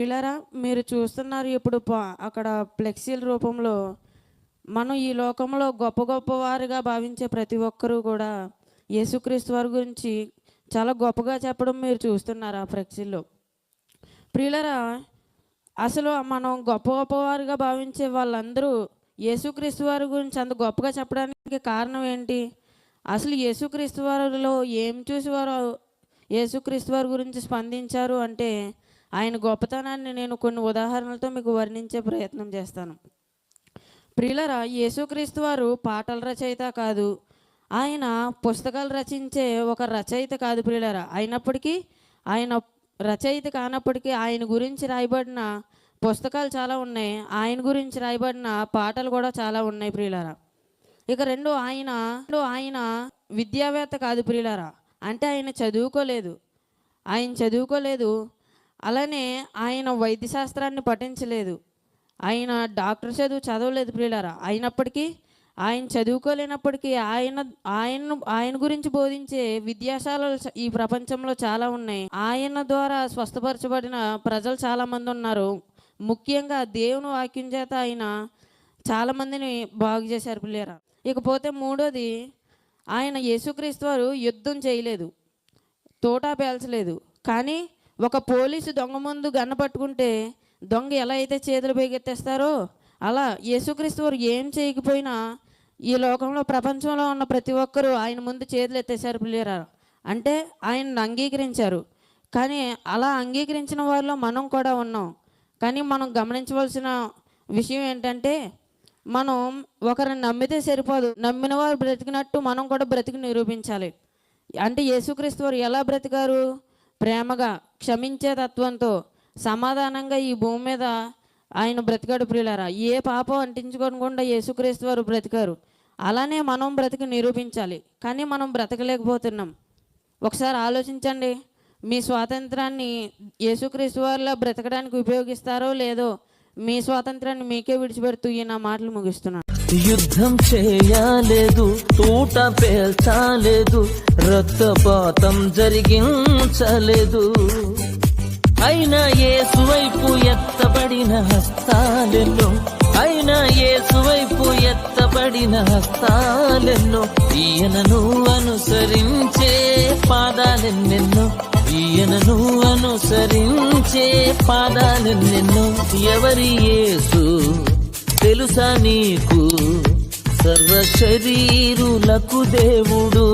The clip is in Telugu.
పిల్లరా మీరు చూస్తున్నారు ఇప్పుడు అక్కడ ఫ్లెక్సీల రూపంలో మనం ఈ లోకంలో గొప్ప గొప్ప వారిగా భావించే ప్రతి ఒక్కరూ కూడా యేసుక్రీస్తు వారి గురించి చాలా గొప్పగా చెప్పడం మీరు చూస్తున్నారు ఆ ఫ్లెక్సీల్లో. ప్రియులరా, అసలు మనం గొప్ప గొప్పవారిగా భావించే వాళ్ళందరూ యేసుక్రీస్తు వారి గురించి అంత గొప్పగా చెప్పడానికి కారణం ఏంటి? అసలు యేసుక్రీస్తు వారిలో ఏం చూసి వారు యేసుక్రీస్తు వారి గురించి స్పందించారు అంటే ఆయన గొప్పతనాన్ని నేను కొన్ని ఉదాహరణలతో మీకు వర్ణించే ప్రయత్నం చేస్తాను. ప్రియులరా, యేసుక్రీస్తు వారు పాటల రచయిత కాదు, ఆయన పుస్తకాలు రచించే ఒక రచయిత కాదు ప్రియులరా. అయినప్పటికీ ఆయన రచయిత కానప్పటికీ ఆయన గురించి రాయబడిన పుస్తకాలు చాలా ఉన్నాయి, ఆయన గురించి రాయబడిన పాటలు కూడా చాలా ఉన్నాయి ప్రియులరా. ఇక ఆయన విద్యావేత్త కాదు ప్రియులరా, అంటే ఆయన చదువుకోలేదు. అలానే ఆయన వైద్యశాస్త్రాన్ని పఠించలేదు, ఆయన డాక్టర్ చదవలేదు ప్రియులారా. అయినప్పటికీ ఆయన చదువుకోలేనప్పటికీ ఆయన గురించి బోధించే విద్యాశాలలు ఈ ప్రపంచంలో చాలా ఉన్నాయి. ఆయన ద్వారా స్వస్థపరచబడిన ప్రజలు చాలామంది ఉన్నారు. ముఖ్యంగా దేవుని వాక్యం చేత ఆయన చాలామందిని బాగు చేశారు ప్రియులారా. ఇకపోతే మూడోది, ఆయన యేసుక్రీస్తు వారు యుద్ధం చేయలేదు, తోటా పేల్చలేదు. కానీ ఒక పోలీసు దొంగ ముందు గన్న పట్టుకుంటే దొంగ ఎలా అయితే చేతులు పైకెత్తేస్తారో అలా యేసుక్రీస్తు వారు ఏం చేయకపోయినా ఈ లోకంలో ప్రపంచంలో ఉన్న ప్రతి ఒక్కరూ ఆయన ముందు చేతులు ఎత్తేసారు ప్రియులారా. అంటే ఆయన్ని అంగీకరించారు. కానీ అలా అంగీకరించిన వారిలో మనం కూడా ఉన్నాం. కానీ మనం గమనించవలసిన విషయం ఏంటంటే, మనం ఒకరిని నమ్మితే సరిపోదు, నమ్మిన వారు బ్రతికినట్టు మనం కూడా బ్రతికి నిరూపించాలి. అంటే యేసుక్రీస్తు వారు ఎలా బ్రతికారు? ప్రేమగా, క్షమించే తత్వంతో, సమాధానంగా ఈ భూమి మీద ఆయన బ్రతికాడు ప్రియులారా. ఏ పాపం అంటించుకోకుండా యేసుక్రీస్తు వారు బ్రతికారు. అలానే మనం బ్రతికి నిరూపించాలి. కానీ మనం బ్రతకలేకపోతున్నాం. ఒకసారి ఆలోచించండి, మీ స్వాతంత్రాన్ని యేసుక్రీస్తు వారిలో బ్రతకడానికి ఉపయోగిస్తారో లేదో మీ స్వాతంత్రాన్ని మీకే విడిచిపెడుతూ ఈ నా మాటలు ముగిస్తున్నాను. యుద్ధం చేయలేదు, తూట పేల్చలేదు, రక్తపాతం జరిగించలేదు. అయినా యేసు వైపు ఎత్తబడిన హస్తాలెన్నో, అయినా యేసు వైపు ఎత్తబడిన హస్తాలెన్నో. ఈయనను అనుసరించే పాదాలెన్నెన్నో, ఈయనను అనుసరించే పాదాలెన్నెన్నో. ఎవరి యేసు తెలుసా నీకు? సర్వ శరీరులకు దేవుడు.